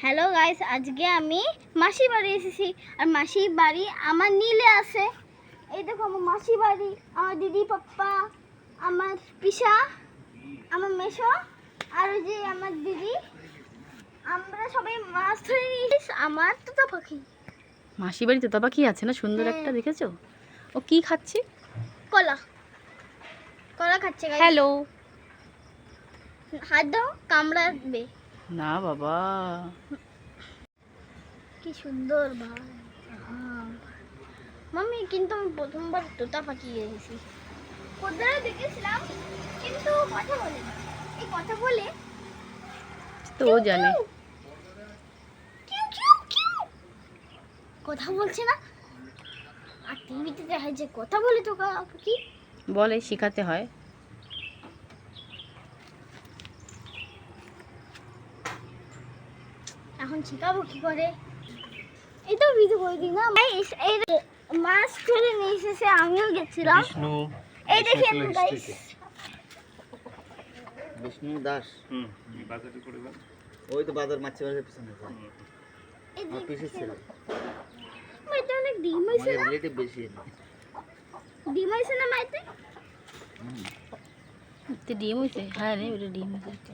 Hello guys, আজকে আমি মাসি বাড়ি এসেছি। আর মাসির বাড়ি আমার নীলে আছে। এই দেখো আমার মাসি বাড়ি, আমার দিদি পাপ্পা, আমার পিসা, আমার মেশো, আর ওই যে আমার দিদি। আমরা সবাই মাছ ধরে নিয়েছি। আমার তোতা পাখি, মাসি বাড়ি তোতা পাখি আছে না, সুন্দর একটা, দেখেছো? ও কি খাচ্ছে? কলা কলা খাচ্ছে। হ্যালো। হাত দাও, কামড়াবে না বাবা, কি সুন্দর ভাই। মাম্মি, কিন্তু আমি প্রথমবার তোতা পাখি দেখেছি। কোথায় দেখেছিলাম, কিন্তু কথা বলে না। এই কথা বলে তো ও জানে। কিউ কিউ কিউ, কথা বলছে না। আর টিভিতে দেখা যায় কথা বলে তোতা পাখি। বলে, শেখাতে হয়। এখন শেখাবো কি করে? এই তো ভিডিও করে দিই না। এই মাছ ধরে নিয়ে এসেছে, আমিও গেছিলাম। এই দেখেন গাইস, বিষ্ণু দাস। বাজারে করে দাও। ওই তো বাজার মাছ বাজারের পিছনে এই আমার পিসের ছিল। এটা অনেক ডিম হয়েছে আমাদের না? রিলেটিভ বেশি ডিম হয়েছে না মাইতে? ডিম হয়েছে? হ্যাঁ রে, ওটা ডিম হয়েছে।